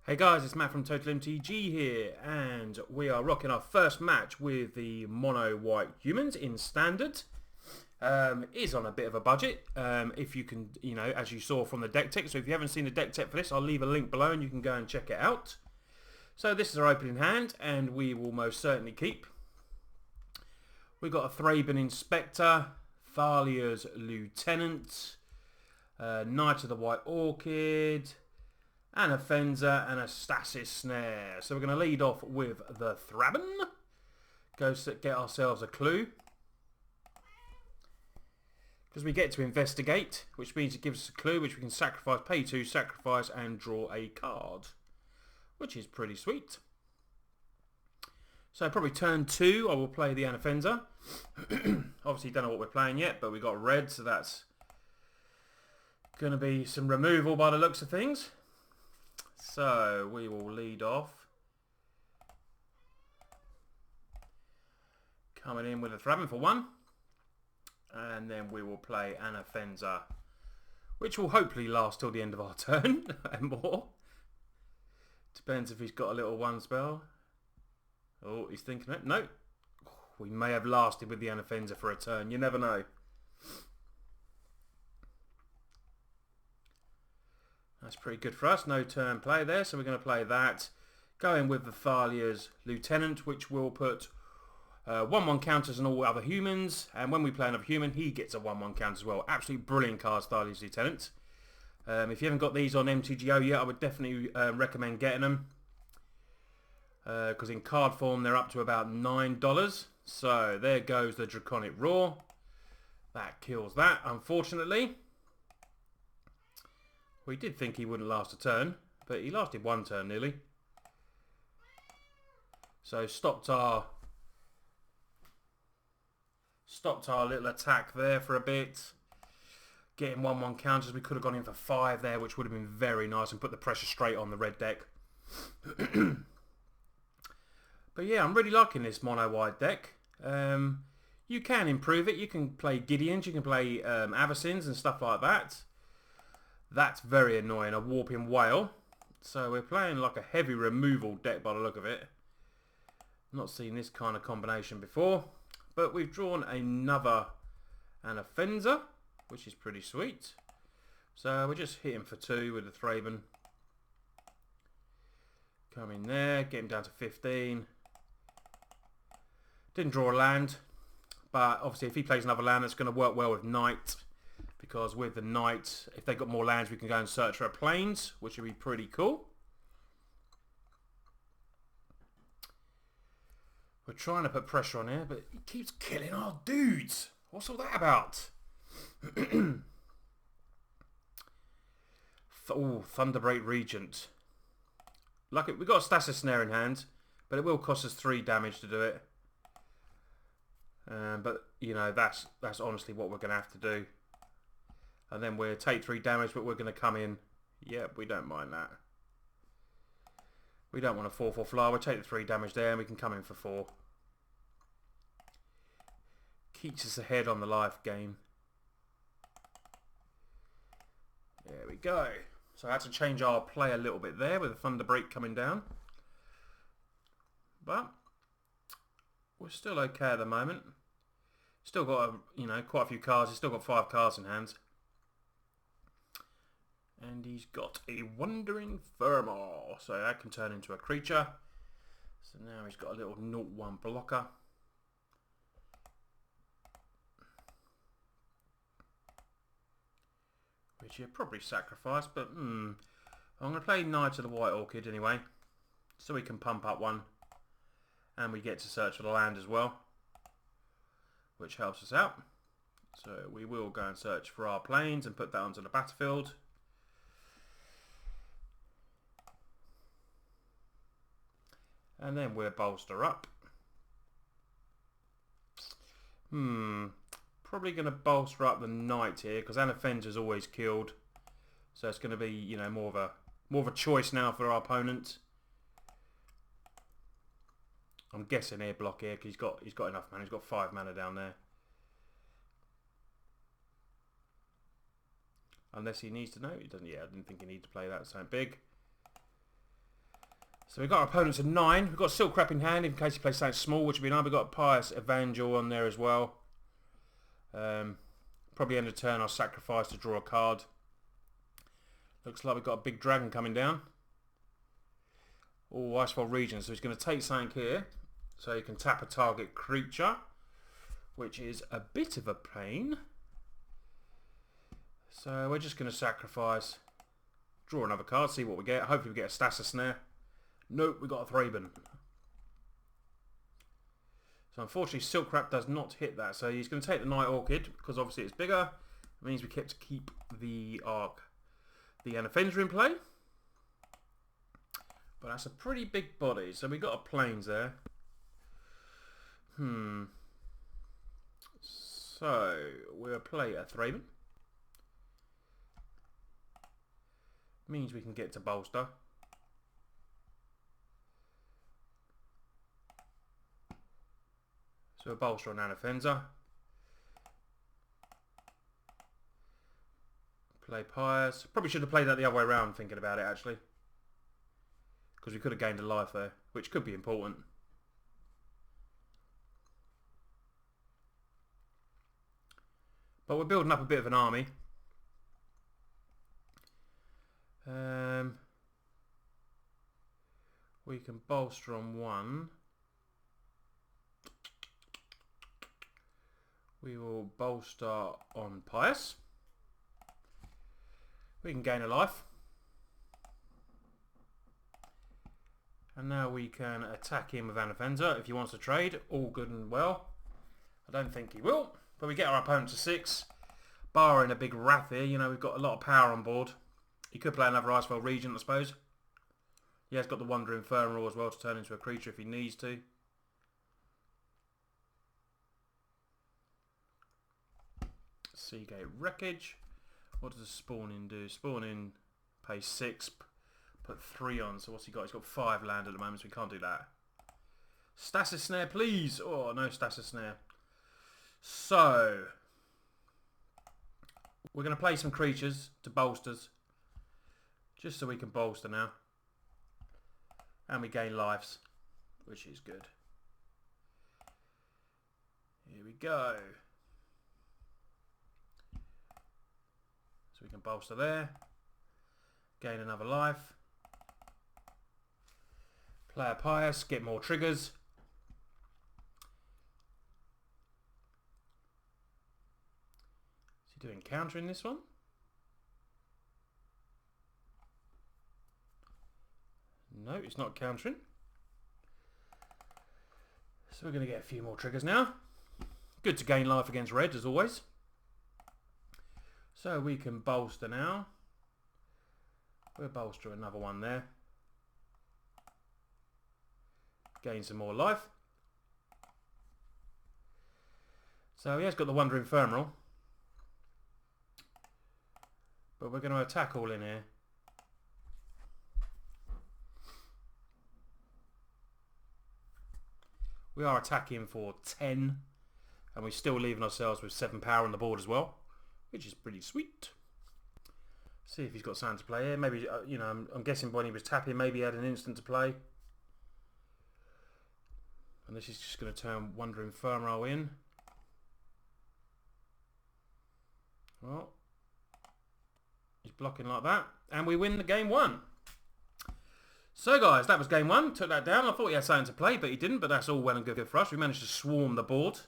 Hey guys, it's Matt from Total MTG here, and we are rocking our first match with the mono white humans in standard. Is on a bit of a budget, if you can, as you saw from the deck tech. So if you haven't seen the deck tech for this, I'll leave a link below and you can go and check it out. So this is our opening hand, and we will most certainly keep. We've got a Thraben Inspector, Thalia's Lieutenant, Knight of the White Orchid, and a Fenza and a Stasis Snare. So we're going to lead off with the Thraben. Go get ourselves a clue. Because we get to investigate, which means it gives us a clue which we can sacrifice, pay to, sacrifice and draw a card. Which is pretty sweet. So probably turn 2 I will play the Anafenza. Obviously don't know what we're playing yet, but we got red, so that's going to be some removal by the looks of things. So we will lead off. Coming in with a Thraben for 1. And then we will play Anafenza, which will hopefully last till the end of our turn and more. Depends if he's got a little 1 spell. Oh, he's thinking it. No. We may have lasted with the Anafenza for a turn. You never know. That's pretty good for us. No turn play there, so we're going to play that. Going with the Thalia's Lieutenant, which will put 1/1 counters on all other humans. And when we play another human, he gets a 1/1 counter as well. Absolutely brilliant cards, Thalia's Lieutenant. If you haven't got these on MTGO yet, I would definitely recommend getting them. Because in card form, they're up to about $9. So there goes the Draconic Roar. That kills that, unfortunately. We did think he wouldn't last a turn, but he lasted 1 turn nearly. So stopped our little attack there for a bit. Getting 1/1 counters. We could have gone in for 5 there, which would have been very nice and put the pressure straight on the red deck. But yeah, I'm really liking this mono white deck. You can improve it. You can play Gideons, you can play Avacins and stuff like that. That's very annoying, a Warping Whale. So we're playing like a heavy removal deck by the look of it. Not seen this kind of combination before. But we've drawn another Anafenza, which is pretty sweet. So we're just hitting for 2 with the Thraben. Come in there, get him down to 15. Didn't draw a land. But obviously if he plays another land, that's going to work well with Knight. Because with the Knight, if they've got more lands, we can go and search for planes, which would be pretty cool. We're trying to put pressure on here, but he keeps killing our dudes. What's all that about? Oh, Thunderbreak Regent. Lucky we've got a Stasis Snare in hand, but it will cost us 3 damage to do it. But you know, that's honestly what we're going to have to do. And then we'll take 3 damage, but we're going to come in. Yep, we don't mind that. We don't want a 4/4 flyer. We'll take the 3 damage there and we can come in for 4. Keeps us ahead on the life game. There we go. So I had to change our play a little bit there with the Thunderbreak coming down. But we're still okay at the moment. Still got quite a few cards. He's still got 5 cards in hand. And he's got a Wandering Furmore. So that can turn into a creature. So now he's got a little 0/1 blocker. Which he'll probably sacrifice. But I'm going to play Knight of the White Orchid anyway. So we can pump up 1. And we get to search for the land as well. Which helps us out. So we will go and search for our planes and put that onto the battlefield. And then we'll bolster up. Probably going to bolster up the Knight here because Anafenza's always killed. So it's going to be, more of a choice now for our opponent. I'm guessing air block here because he's got enough mana. He's got 5 mana down there. Unless he needs to know. He doesn't. Yeah, I didn't think he needed to play that something big. So we've got our opponents at 9. We've got Silk Crap in hand in case he plays something small, which would be nice. We've got Pious Evangel on there as well. Probably end of turn I'll sacrifice to draw a card. Looks like we've got a big dragon coming down. Oh, Icefall Region. So he's going to take something here. So he can tap a target creature, which is a bit of a pain. So we're just going to sacrifice, draw another card, see what we get. Hopefully we get a Stasis Snare. Nope, we got a Thraben. So unfortunately Silk Crap does not hit that. So he's going to take the Night Orchid, because obviously it's bigger. It means we get to keep the Anafenza in play. But that's a pretty big body. So we got a Plains there. So we'll play a Thraben. Means we can get to bolster. So a bolster on Anafenza. Play Pious. Probably should have played that the other way around, thinking about it actually. Because we could have gained a life there, which could be important. But we're building up a bit of an army. We can bolster on 1. We will bolster on Pious. We can gain a life. And now we can attack him with Anafenza if he wants to trade. All good and well. I don't think he will. But we get our opponent to 6. Barring a big Wrath here, you know, we've got a lot of power on board. He could play another Icefell Regent, I suppose. He has got the Wandering Infernal as well to turn into a creature if he needs to. Seagate Wreckage. What does the Spawn-In do? Spawn-In pays 6, put 3 on. So what's he got? He's got 5 land at the moment, so we can't do that. Stasis Snare, please! Oh, no Stasis Snare. So, we're going to play some creatures to bolsters. Just so we can bolster now. And we gain lives, which is good. Here we go. So we can bolster there. Gain another life. Play a Pious, get more triggers. Is he doing counter in this one? No, it's not countering. So we're going to get a few more triggers now. Good to gain life against red, as always. So we can bolster now. We'll bolster another one there. Gain some more life. So he has got the Wandering Infernal. But we're going to attack all in here. We are attacking for 10. And we're still leaving ourselves with 7 power on the board as well. Which is pretty sweet. See if he's got something to play here. Maybe, you know, I'm guessing when he was tapping, maybe he had an instant to play. And this is just going to turn Wandering Infernal in. Well, he's blocking like that. And we win the game 1. So guys, that was game 1. Took that down. I thought he had something to play, but he didn't. But that's all well and good for us. We managed to swarm the board.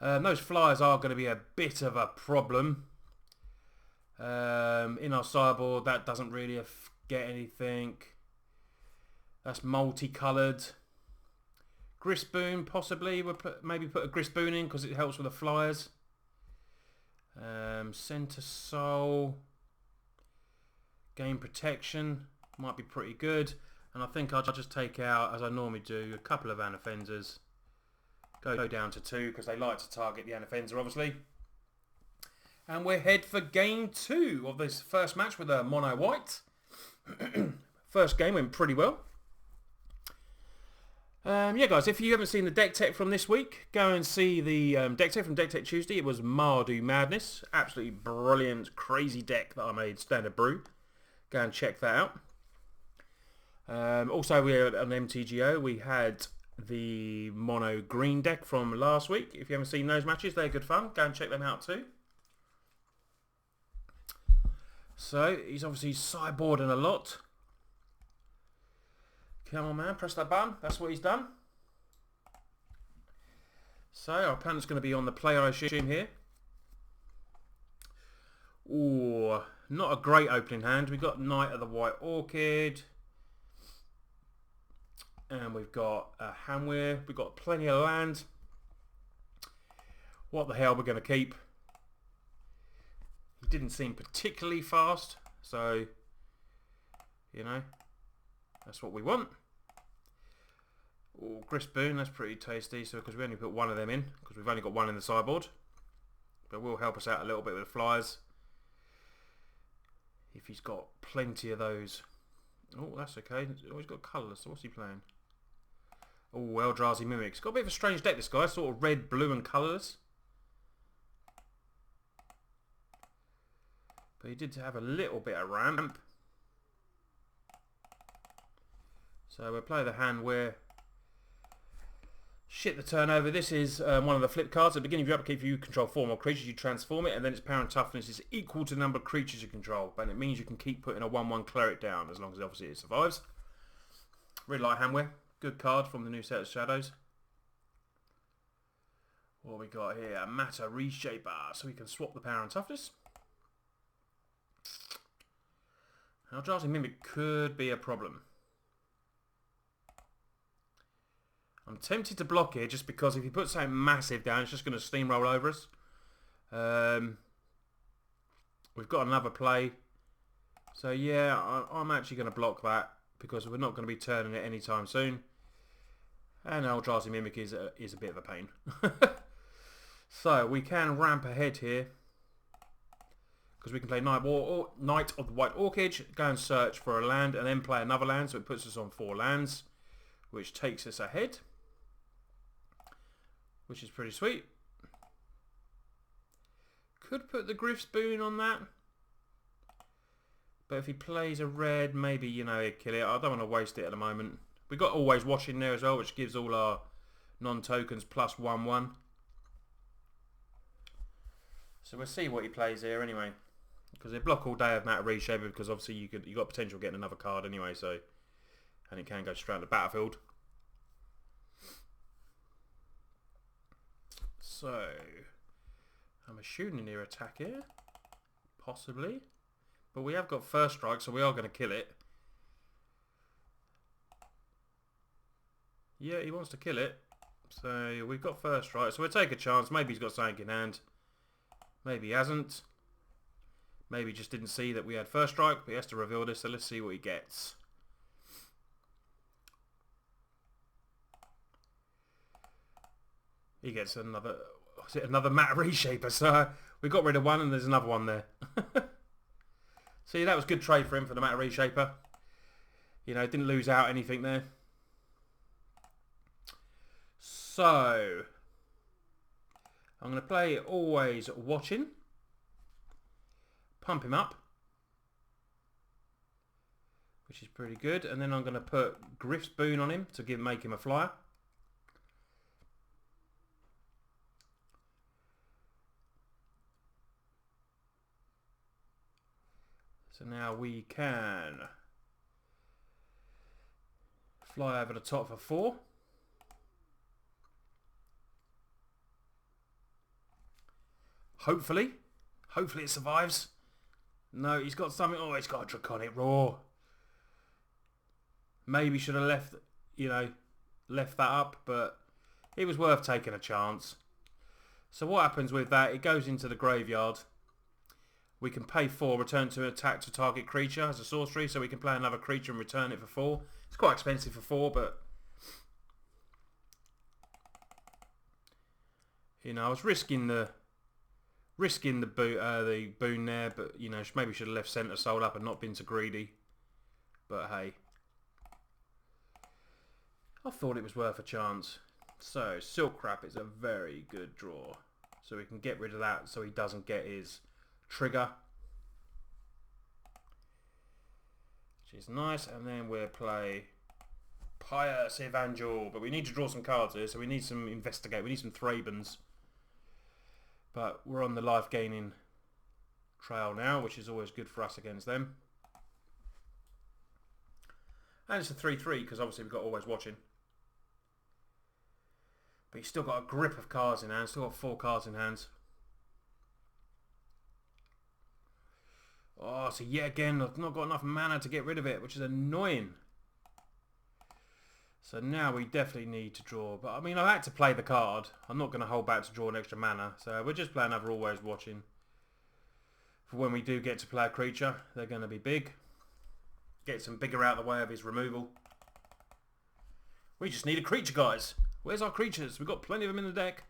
Those flyers are going to be a bit of a problem. In our sideboard, that doesn't really get anything. That's multicoloured. Grisboon, possibly. We'll maybe put a Grisboon in because it helps with the flyers. Centre Soul. Game Protection. Might be pretty good. And I think I'll just take out, as I normally do, a couple of Anafenzas. Go down to 2 because they like to target the Anafenza, obviously. And we're head for game 2 of this first match with a mono white. First game went pretty well. Yeah, guys, if you haven't seen the deck tech from this week, go and see the deck tech from Deck Tech Tuesday. It was Mardu Madness. Absolutely brilliant, crazy deck that I made, Standard Brew. Go and check that out. Also, we on MTGO, we had the mono green deck from last week. If you haven't seen those matches, they're good fun. Go and check them out too. So, he's obviously sideboarding a lot. Come on, man, press that button. That's what he's done. So, our opponent's going to be on the play, I assume, here. Ooh, not a great opening hand. We've got Knight of the White Orchid. And we've got Hanweir. We've got plenty of land. What the hell we're going to keep? He didn't seem particularly fast. So, you know, that's what we want. Oh, Grist Boon, that's pretty tasty. So, because we only put one of them in. Because we've only got one in the sideboard. But will help us out a little bit with the flyers. If he's got plenty of those. Oh, that's okay. Oh, he's got colours. So what's he playing? Oh, Eldrazi Mimics. Got a bit of a strange deck, this guy. Sort of red, blue and colours. But he did have a little bit of ramp. So we'll play the hand where... Shit the turnover. This is one of the flip cards. At the beginning of your upkeep, if you control 4 more creatures, you transform it, and then its power and toughness is equal to the number of creatures you control. But it means you can keep putting a 1/1 cleric down, as long as obviously it survives. Really like Hanweir. Good card from the new set of Shadows. What we got here? A Matter Reshaper. So we can swap the power and toughness. Eldrazi Mimic could be a problem. I'm tempted to block here just because if he puts something massive down, it's just going to steamroll over us. We've got another play. So yeah, I'm actually going to block that because we're not going to be turning it anytime soon. And Eldrazi Mimic is a bit of a pain. So we can ramp ahead here. Because we can play Knight of the White Orchid, go and search for a land, and then play another land. So it puts us on 4 lands, which takes us ahead. Which is pretty sweet. Could put the Griff Spoon on that. But if he plays a red, maybe, you know, he'd kill it. I don't want to waste it at the moment. We've got Always Watch in there as well, which gives all our non-tokens plus 1/1. So we'll see what he plays here anyway. Because they block all day of Matter Reshaper, because obviously you got potential of getting another card anyway, so... And it can go straight on the battlefield. So, I'm assuming near attack here. Possibly. But we have got first strike, so we are going to kill it. Yeah, he wants to kill it. So, we've got first strike. So, we'll take a chance. Maybe he's got something in hand. Maybe he hasn't. Maybe he just didn't see that we had first strike, but he has to reveal this, so let's see what he gets. He gets another Matter Reshaper, so we got rid of one and there's another one there. See, that was good trade for him for the Matter Reshaper. You know, didn't lose out anything there. So, I'm going to play Always Watching. Pump him up. Which is pretty good. And then I'm going to put Griff's Boon on him to make him a flyer. So now we can fly over the top for 4. Hopefully it survives. No, he's got something. Oh, he's got a Draconic Roar. Maybe should have left that up, but it was worth taking a chance. So what happens with that? It goes into the graveyard. We can pay 4, return to attack to target creature as a sorcery, so we can play another creature and return it for 4. It's quite expensive for 4, but you know, I was risking the boon there, but you know, maybe should have left Centre Soul up and not been so greedy. But hey, I thought it was worth a chance. So Silk Wrap is a very good draw, so we can get rid of that, so he doesn't get his trigger. which is nice. And then we'll play Pious Evangel. But we need to draw some cards here, so we need some Investigate. We need some Thrabans. But we're on the life gaining trail now, which is always good for us against them. And it's a 3-3 because obviously we've got Always Watching. But he's still got a grip of cards in hand. Still got 4 cards in hand. Oh, so yet again, I've not got enough mana to get rid of it, which is annoying. So now we definitely need to draw. But I mean, I had to play the card. I'm not going to hold back to draw an extra mana. So we're just playing another Always Watching. For when we do get to play a creature, they're going to be big. Get some bigger out of the way of his removal. We just need a creature, guys. Where's our creatures? We've got plenty of them in the deck.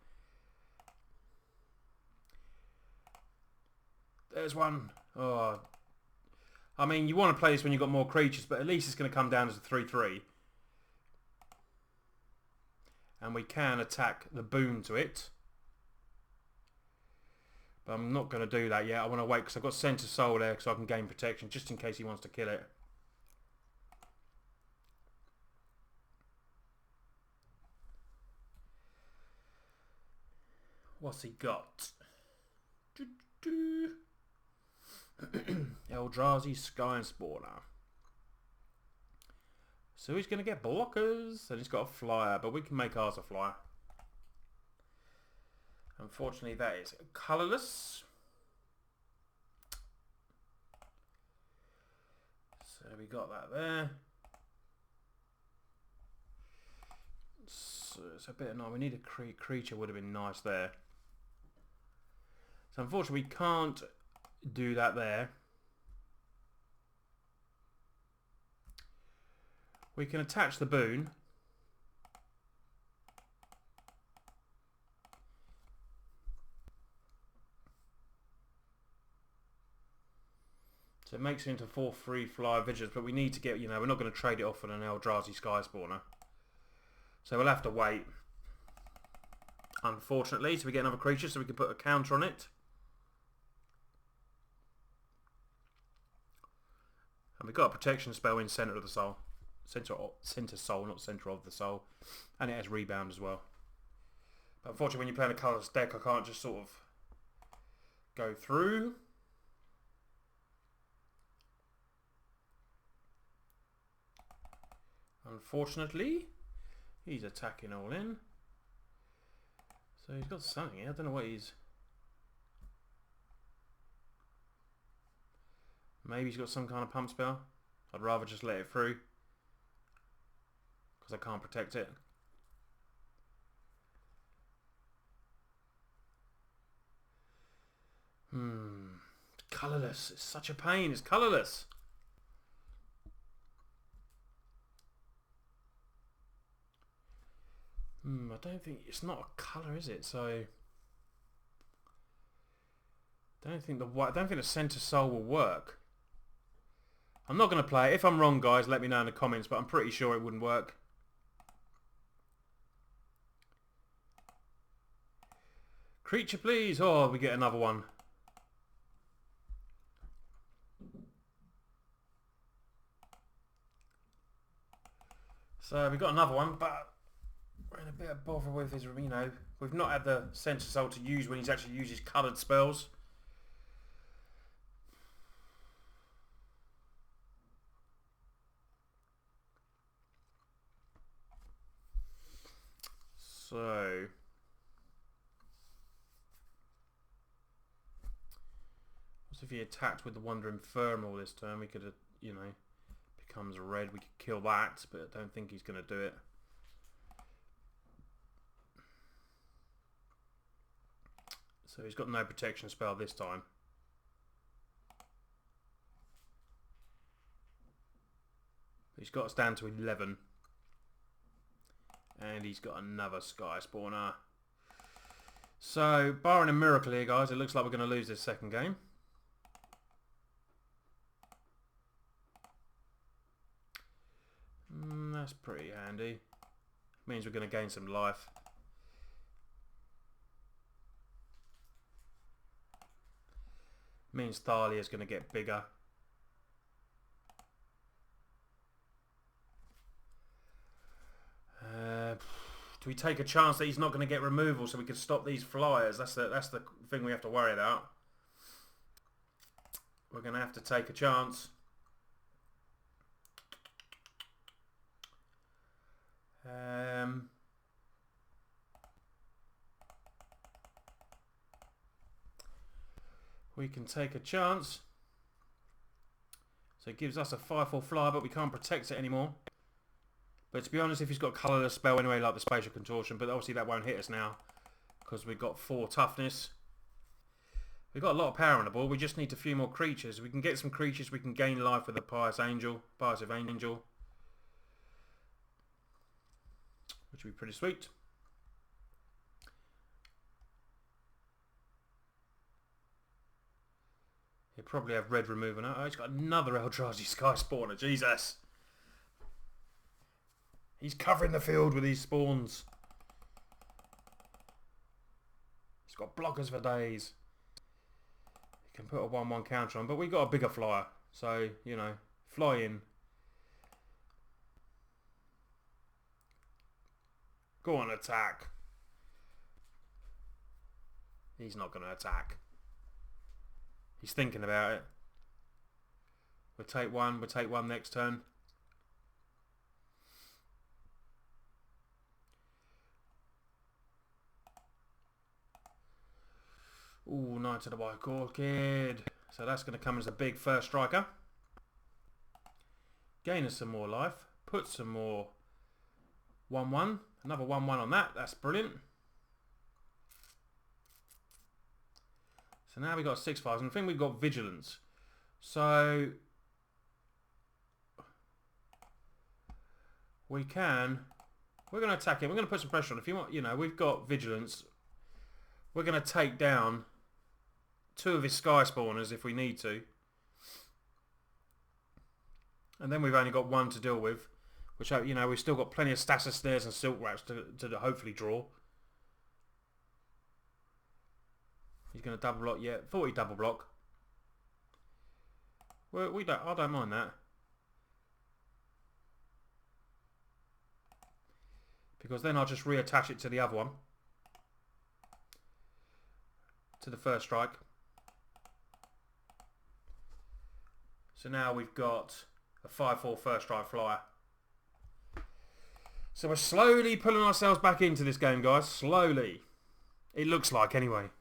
There's one. Oh, I mean, you want to play this when you've got more creatures, but at least it's going to come down as a 3-3. And we can attack the boon to it. But I'm not going to do that yet. I want to wait because I've got Centre Soul there so I can gain protection just in case he wants to kill it. What's he got? Eldrazi Sky Spawner. So he's going to get blockers and he's got a flyer, but we can make ours a flyer. Unfortunately that is colourless. So we got that there. So it's a bit annoying. We need a creature, would have been nice there. So unfortunately we can't do that there. We can attach the boon. So it makes it into 4-3 flyer vigilance, but we need to get, you know, we're not going to trade it off on an Eldrazi Sky Spawner. So we'll have to wait, unfortunately, so we get another creature so we can put a counter on it. And we've got a protection spell in Centre of the Soul. Centre Soul, not Centre of the Soul. And it has Rebound as well. But unfortunately when you're playing a colourless deck, I can't just sort of go through. Unfortunately, he's attacking all in. So he's got something here. I don't know what he's... Maybe he's got some kind of pump spell. I'd rather just let it through. Because I can't protect it. Colourless. It's such a pain. It's colourless. I don't think... It's not a colour, is it? So... I don't think the Centre Soul will work. I'm not going to play it. If I'm wrong, guys, let me know in the comments, but I'm pretty sure it wouldn't work. Creature, please. Oh, we get another one. So we got another one, but we're in a bit of bother with his, you know, we've not had the Centre Soul to use when he's actually used his coloured spells. So if he attacked with the Wandering Thermal this turn, we could have, you know, becomes red, we could kill that, but I don't think he's going to do it. So he's got no protection spell this time. He's got us down to 11. And he's got another Sky Spawner. So, barring a miracle here, guys, it looks like we're going to lose this second game. That's pretty handy. Means we're going to gain some life. Means Thalia's going to get bigger. we take a chance that he's not going to get removal so we can stop these flyers. That's the thing we have to worry about. We're going to have to take a chance. We can take a chance. So it gives us a 5/4 flyer, but we can't protect it anymore. But to be honest, if he's got a colourless spell anyway, like the Spatial Contortion, but obviously that won't hit us now because we've got 4 toughness. We've got a lot of power on the board. We just need a few more creatures. We can get some creatures. We can gain life with the Pious Angel, Pious Angel, which would be pretty sweet. He'll probably have red removal now. Oh, he's got another Eldrazi Sky Spawner. Jesus. He's covering the field with these spawns. He's got blockers for days. He can put a 1/1 counter on, but we got a bigger flyer. So, you know, fly in. Go on, attack. He's not going to attack. He's thinking about it. We'll take one. We'll take one next turn. Ooh, Knight of the White Orchid. So that's going to come as a big first striker. Gain us some more life. Put some more 1/1. Another 1/1 on that. That's brilliant. So now we've got 6/5. And I think we've got Vigilance. So we're going to attack him. We're going to put some pressure on. If you want, you know, we've got Vigilance. We're going to take down 2 of his Sky Spawners if we need to. And then we've only got 1 to deal with. Which, you know, we've still got plenty of Stasis Snares and Silk Wraps to hopefully draw. He's going to double block, yeah. 40 double block. Well, I don't mind that. Because then I'll just reattach it to the other one. To the first strike. So now we've got a 5/4 first strike flyer. So we're slowly pulling ourselves back into this game, guys. Slowly. It looks like, anyway.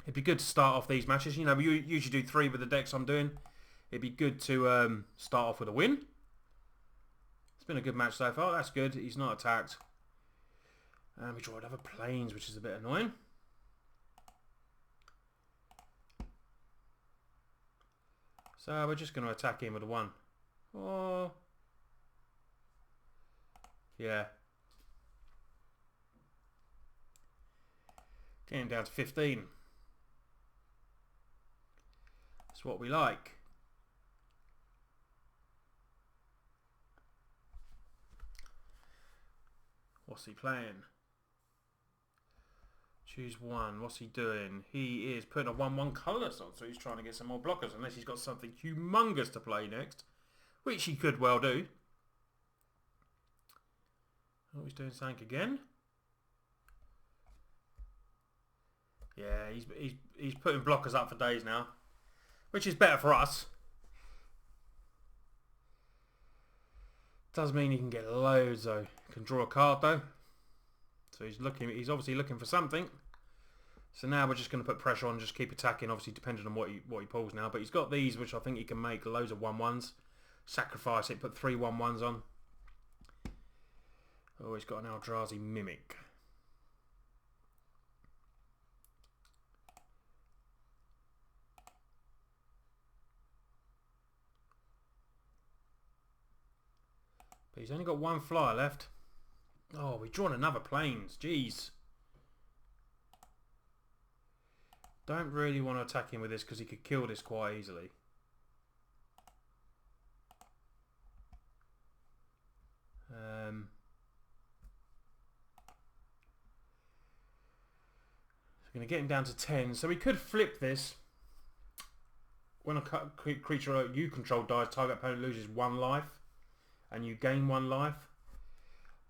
It'd be good to start off these matches. You know, we usually do 3 with the decks I'm doing. It'd be good to start off with a win. It's been a good match so far. That's good. He's not attacked. And we draw another Plains, which is a bit annoying. So we're just going to attack him with a 1. Oh. Yeah. Getting down to 15. That's what we like. What's he playing? Choose 1. What's he doing? He is putting a 1/1 colourless on, so he's trying to get some more blockers, unless he's got something humongous to play next, which he could well do. Oh, he's doing something again. Yeah, he's putting blockers up for days now, which is better for us. Does mean he can get loads though. Can draw a card though. So he's obviously looking for something. So now we're just going to put pressure on, just keep attacking, obviously depending on what he pulls now. But he's got these, which I think he can make loads of 1/1s. Sacrifice it, put 3 1/1s on. Oh, he's got an Eldrazi Mimic. But he's only got 1 flyer left. Oh, we've drawn another Plains. Jeez. Don't really want to attack him with this because he could kill this quite easily. We're going to get him down to 10. So we could flip this. When a creature you control dies, target opponent loses 1 life. And you gain 1 life.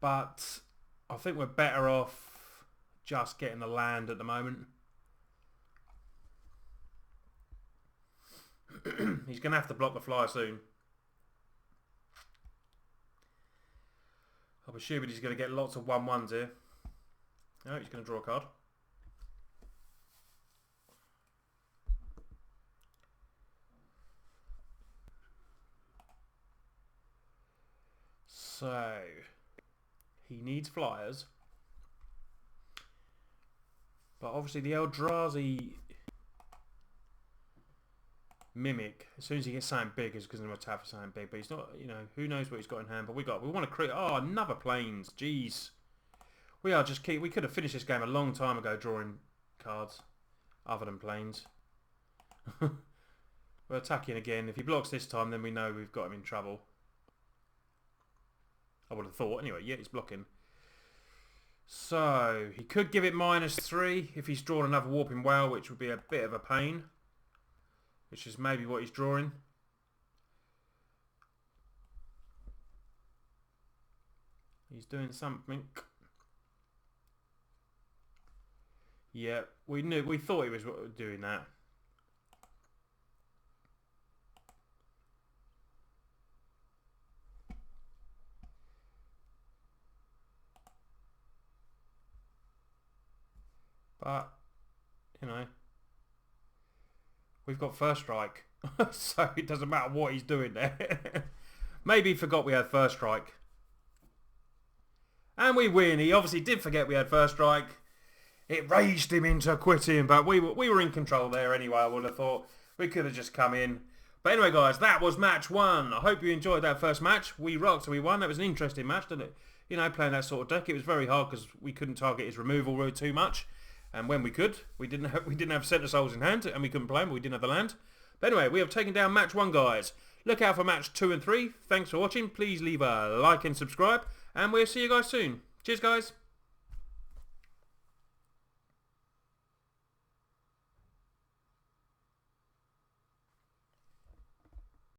But I think we're better off just getting the land at the moment. He's going to have to block the flyer soon. I'm assuming he's going to get lots of 1-1s here. Oh, he's going to draw a card. So, he needs flyers. But obviously the Eldrazi Mimic, as soon as he gets something big, is going to attack for something big. But he's not, you know, who knows what he's got in hand. But we want to create, oh, another Plains. Jeez. We could have finished this game a long time ago drawing cards other than Plains. We're attacking again. If he blocks this time, then we know we've got him in trouble. I would have thought. Anyway, yeah, he's blocking. So, he could give it -3 if he's drawn another Warping Whale, which would be a bit of a pain. Which is maybe what he's drawing. He's doing something. Yeah, we thought he was doing that. But, you know, we've got first strike. So it doesn't matter what he's doing there. Maybe he forgot we had first strike. And we win. He obviously did forget we had first strike. It raged him into quitting, but we were in control there anyway, I would have thought. We could have just come in. But anyway, guys, that was match 1. I hope you enjoyed that first match. We rocked, we won. That was an interesting match, didn't it? You know, playing that sort of deck. It was very hard because we couldn't target his removal route too much. And when we could, we didn't have Centre Souls in hand, and we couldn't play them, but we didn't have the land. But anyway, we have taken down match 1, guys. Look out for match 2 and 3. Thanks for watching. Please leave a like and subscribe, and we'll see you guys soon. Cheers, guys.